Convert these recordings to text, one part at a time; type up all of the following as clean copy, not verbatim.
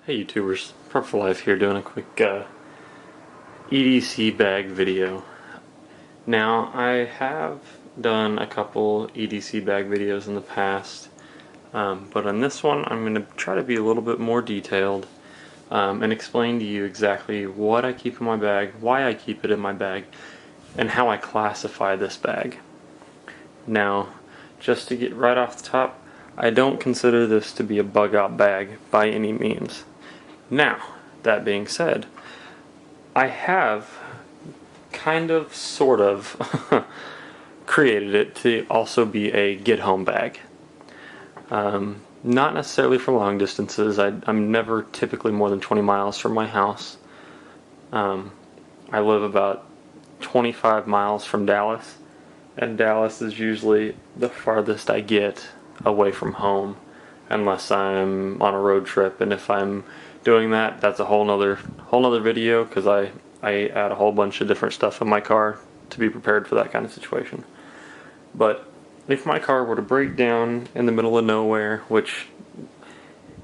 Hey YouTubers, Prep for Life here doing a quick EDC bag video. Now, I have done a couple EDC bag videos in the past, but on this one I'm going to try to be a little bit more detailed and explain to you exactly what I keep in my bag, why I keep it in my bag, and how I classify this bag. Now, just to get right off the top, I don't consider this to be a bug out bag by any means. Now, that being said, I have kind of, sort of, created it to also be a get-home bag. Not necessarily for long distances. I'm never typically more than 20 miles from my house. I live about 25 miles from Dallas, and Dallas is usually the farthest I get away from home, unless I'm on a road trip. And if I'm doing that, that's a whole nother video, because I add a whole bunch of different stuff in my car to be prepared for that kind of situation. But if my car were to break down in the middle of nowhere, which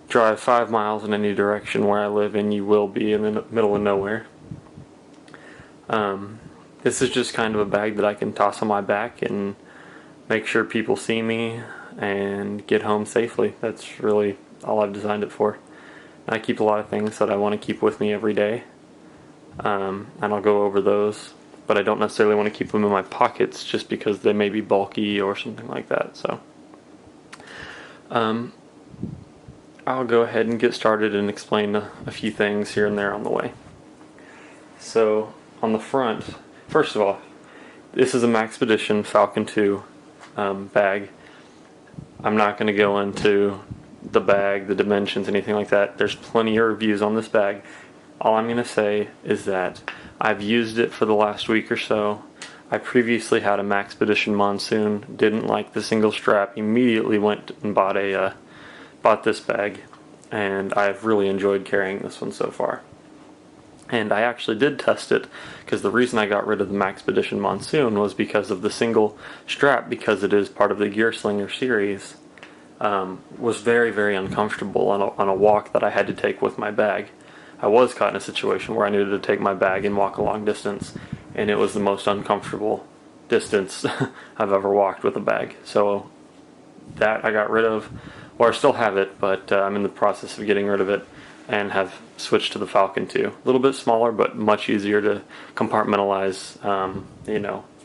drive 5 miles in any direction where I live, and you will be in the middle of nowhere, this is just kind of a bag that I can toss on my back and make sure people see me and get home safely. That's really all I've designed it for. I keep a lot of things that I want to keep with me every day, and I'll go over those, but I don't necessarily want to keep them in my pockets just because they may be bulky or something like that. So I'll go ahead and get started and explain a few things here and there on the way. So on the front, first of all, this is a Maxpedition Falcon II bag. I'm not going to go into the bag, the dimensions, anything like that. There's plenty of reviews on this bag. All I'm going to say is that I've used it for the last week or so. I previously had a Maxpedition Monsoon, didn't like the single strap, immediately went and bought this bag, and I've really enjoyed carrying this one so far. And I actually did test it, because the reason I got rid of the Maxpedition Monsoon was because of the single strap, because it is part of the Gear Slinger series. Was very, very uncomfortable on a walk that I had to take with my bag. I was caught in a situation where I needed to take my bag and walk a long distance, and it was the most uncomfortable distance I've ever walked with a bag. So that I got rid of, or I still have it, but I'm in the process of getting rid of it and have switched to the Falcon II. A little bit smaller, but much easier to compartmentalize,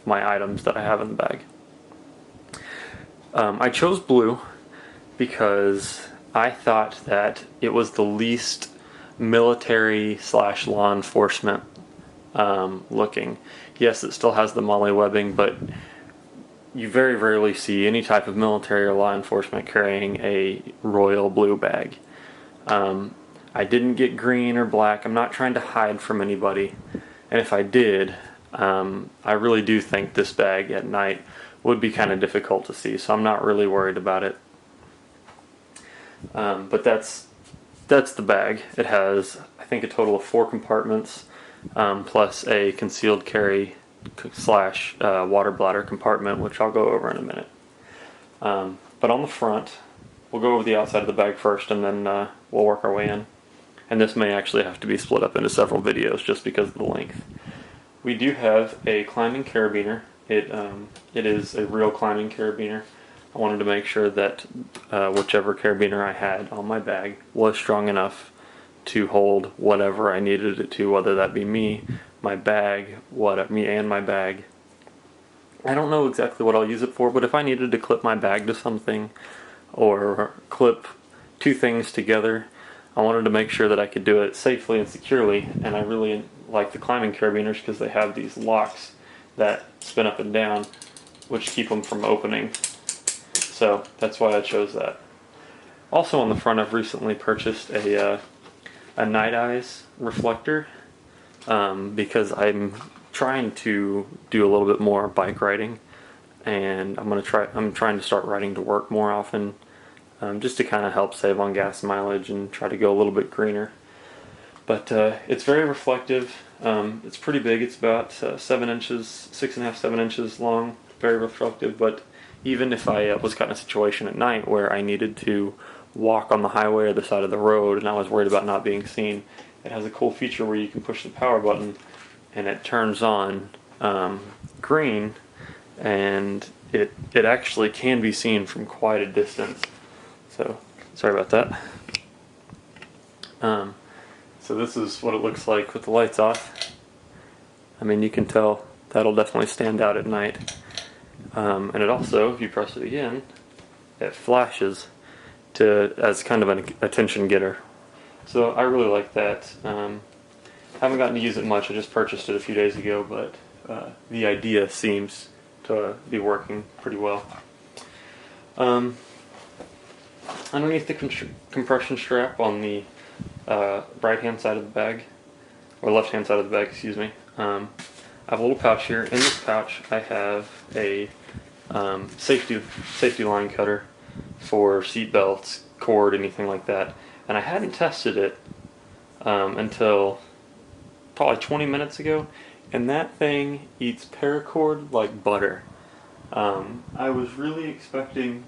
my items that I have in the bag. I chose blue because I thought that it was the least military / law enforcement looking. Yes, it still has the MOLLE webbing, but you very rarely see any type of military or law enforcement carrying a royal blue bag. I didn't get green or black. I'm not trying to hide from anybody, and if I did, I really do think this bag at night would be kind of difficult to see, so I'm not really worried about it. But that's the bag. It has, I think, a total of 4 compartments, plus a concealed carry / water bladder compartment, which I'll go over in a minute. But on the front, we'll go over the outside of the bag first, and then we'll work our way in. And this may actually have to be split up into several videos just because of the length. We do have a climbing carabiner. It is a real climbing carabiner. I wanted to make sure that whichever carabiner I had on my bag was strong enough to hold whatever I needed it to, whether that be me, my bag, me and my bag. I don't know exactly what I'll use it for, but if I needed to clip my bag to something or clip 2 things together, I wanted to make sure that I could do it safely and securely, and I really like the climbing carabiners because they have these locks that spin up and down, which keep them from opening. So that's why I chose that. Also on the front, I've recently purchased a night eyes reflector because I'm trying to do a little bit more bike riding, and I'm trying to start riding to work more often, just to kind of help save on gas mileage and try to go a little bit greener. But it's very reflective. It's pretty big. It's about 7 inches, 6.5, 7 inches long. Very reflective, but even if I was caught in a situation at night where I needed to walk on the highway or the side of the road and I was worried about not being seen, it has a cool feature where you can push the power button and it turns on green, and it actually can be seen from quite a distance. So sorry about that. So this is what it looks like with the lights off. I mean, you can tell that'll definitely stand out at night. And it also, if you press it again, it flashes as kind of an attention getter. So I really like that. Haven't gotten to use it much. I just purchased it a few days ago, but the idea seems to be working pretty well. Underneath the compression strap on the right hand side of the bag, or left hand side of the bag, excuse me, I have a little pouch here. In this pouch I have a safety line cutter for seat belts, cord, anything like that, and I hadn't tested it until probably 20 minutes ago, and that thing eats paracord like butter. I was really expecting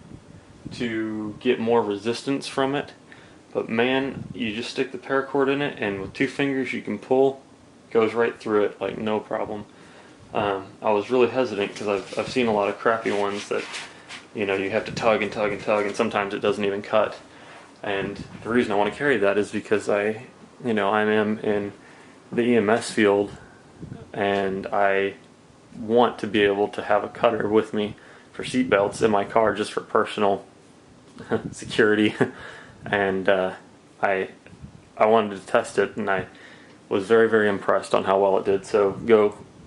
to get more resistance from it, but man, you just stick the paracord in it and with 2 fingers you can pull, it goes right through it like no problem. I was really hesitant because I've seen a lot of crappy ones that, you know, you have to tug and tug and tug, and sometimes it doesn't even cut. And the reason I want to carry that is because I am in the EMS field, and I want to be able to have a cutter with me for seat belts in my car just for personal security. And I wanted to test it, and I was very, very impressed on how well it did. So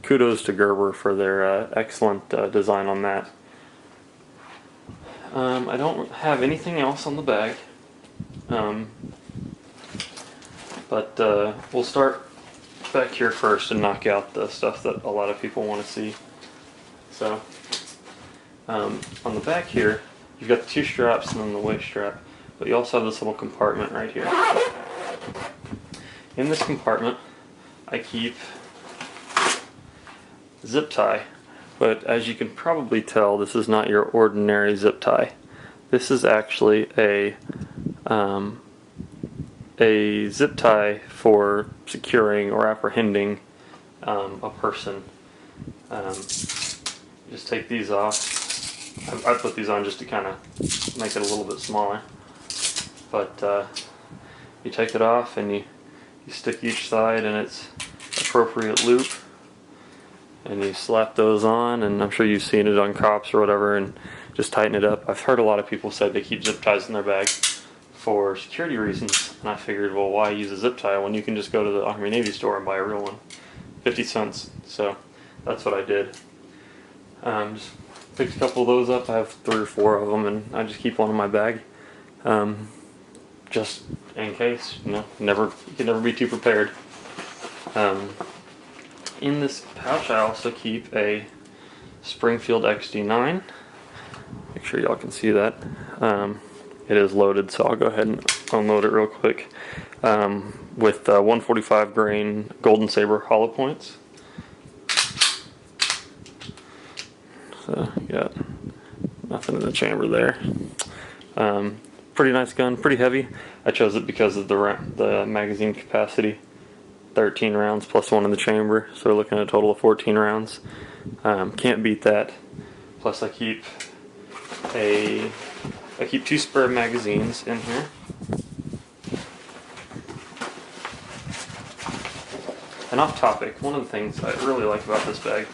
kudos to Gerber for their excellent design on that. I don't have anything else on the bag, but we'll start back here first and knock out the stuff that a lot of people want to see. So on the back here, you've got the 2 straps and then the waist strap, but you also have this little compartment right here. In this compartment I keep zip tie, but as you can probably tell, this is not your ordinary zip tie. This is actually a zip tie for securing or apprehending a person. Just take these off. I put these on just to kind of make it a little bit smaller, but you take it off and you stick each side in its appropriate loop, and you slap those on, and I'm sure you've seen it on cops or whatever, and just tighten it up. I've heard a lot of people say they keep zip ties in their bag for security reasons, and I figured, well, why use a zip tie when you can just go to the Army Navy store and buy a real one, 50 cents. So that's what I did. Just picked a couple of those up. I have 3 or 4 of them, and I just keep one in my bag, just in case. You can never be too prepared. In this pouch I also keep a Springfield XD9. Make sure y'all can see that. It is loaded, so I'll go ahead and unload it real quick. With 145 grain Golden Saber hollow points. So you got nothing in the chamber there. Pretty nice gun, pretty heavy. I chose it because of the magazine capacity. 13 rounds plus 1 in the chamber, so we're looking at a total of 14 rounds. Can't beat that. Plus I keep 2 spare magazines in here. And off topic, one of the things I really like about this bag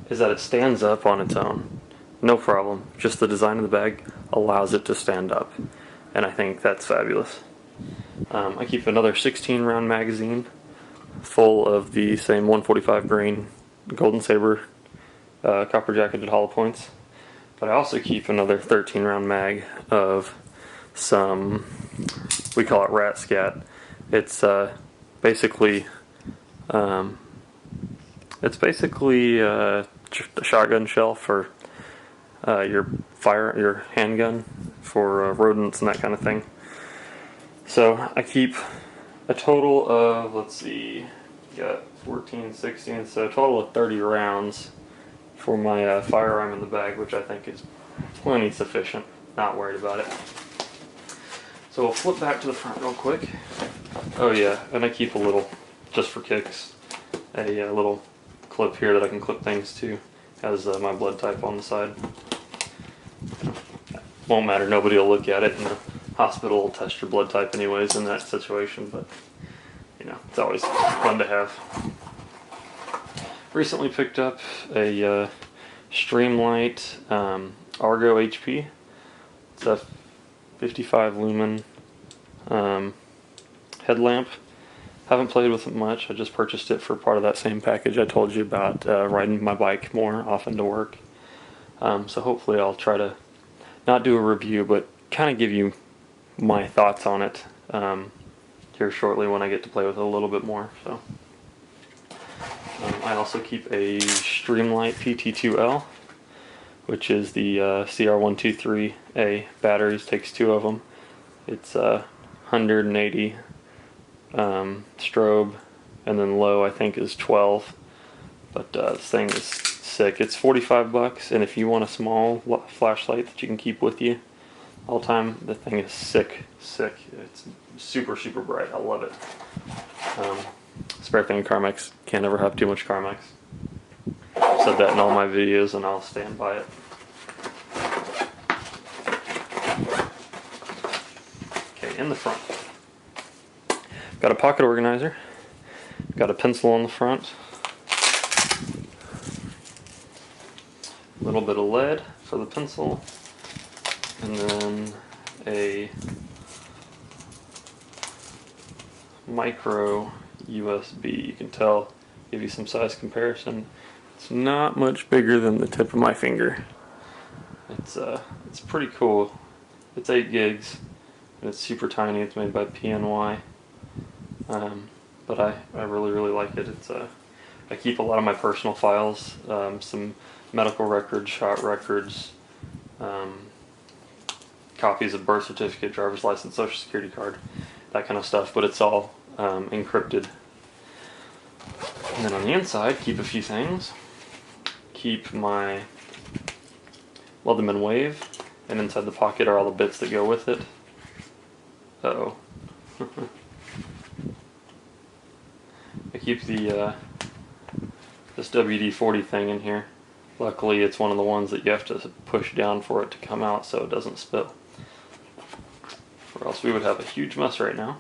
is that it stands up on its own. No problem. Just the design of the bag allows it to stand up, and I think that's fabulous. I keep another 16 round magazine full of the same 145 grain Golden Saber copper jacketed hollow points, but I also keep another 13 round mag of some, we call it rat scat. It's basically a shotgun shell for your handgun for rodents and that kind of thing. So I keep a total of, let's see, got 14, 16, so a total of 30 rounds for my firearm in the bag, which I think is plenty sufficient. Not worried about it. So we'll flip back to the front real quick. Oh yeah, and I keep a little, just for kicks, a little clip here that I can clip things to. Has my blood type on the side. Won't matter, nobody will look at it, and the hospital will test your blood type anyways in that situation, but you know, it's always fun to have. Recently picked up a Streamlight Argo HP. It's a 55 lumen headlamp. Haven't played with it much. I just purchased it for part of that same package I told you about, riding my bike more often to work. So hopefully I'll try to not do a review, but kind of give you my thoughts on it here shortly when I get to play with it a little bit more. So I also keep a Streamlight PT2L, which is the CR123A batteries. Takes 2 of them. It's 180 strobe, and then low I think is 12. But this thing is sick. It's $45, and if you want a small flashlight that you can keep with you all the time, the thing is sick. It's super bright. I love it. Spare thing Carmex. Can't ever have too much Carmex. I've said that in all my videos, and I'll stand by it. Okay, in the front, got a pocket organizer. Got a pencil on the front. A little bit of lead for the pencil, and then a micro USB. You can tell, give you some size comparison. It's not much bigger than the tip of my finger. It's pretty cool. It's 8 gigs, and it's super tiny. It's made by PNY, but I really like it. I keep a lot of my personal files, some medical records, shot records, copies of birth certificate, driver's license, social security card, that kind of stuff, but it's all encrypted. And then on the inside, keep a few things. Keep my Leatherman Wave, and inside the pocket are all the bits that go with it. Uh-oh. I keep the this WD-40 thing in here. Luckily it's one of the ones that you have to push down for it to come out so it doesn't spill, or else we would have a huge mess right now.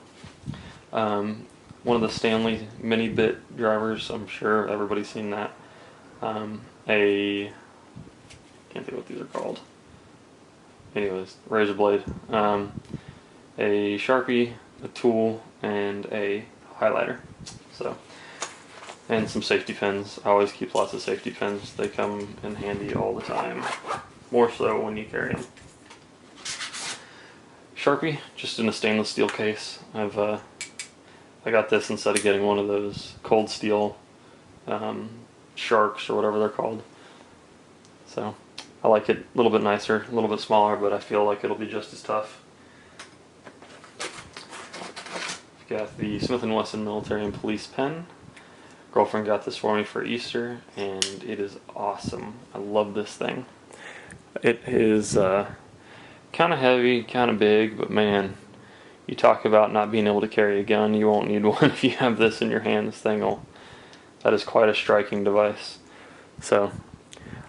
One of the Stanley mini bit drivers, I'm sure everybody's seen that. Can't think what these are called. Anyways, razor blade, a Sharpie, a tool, and a highlighter. So, and some safety pins. I always keep lots of safety pins. They come in handy all the time. More so when you carry them. Sharpie, just in a stainless steel case. I got this instead of getting one of those cold steel sharks or whatever they're called. So I like it a little bit nicer, a little bit smaller, but I feel like it'll be just as tough. Got the Smith & Wesson Military and Police pen. Girlfriend got this for me for Easter, and it is awesome. I love this thing. It is kind of heavy, kind of big, but man, you talk about not being able to carry a gun, you won't need one if you have this in your hand. This thing that is quite a striking device. So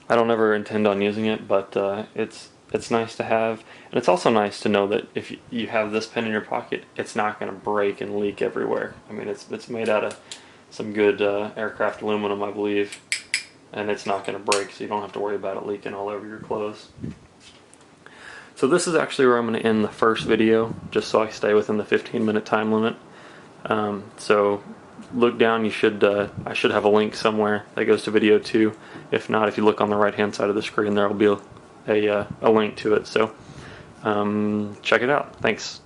I don't ever intend on using it, but it's nice to have, and it's also nice to know that if you have this pen in your pocket, it's not going to break and leak everywhere. I mean, it's made out of some good aircraft aluminum, I believe, and it's not going to break, so you don't have to worry about it leaking all over your clothes. So this is actually where I'm going to end the first video, just so I stay within the 15-minute time limit. So look down, I should have a link somewhere that goes to video 2. If not, if you look on the right hand side of the screen, there will be a link to it. So check it out. Thanks.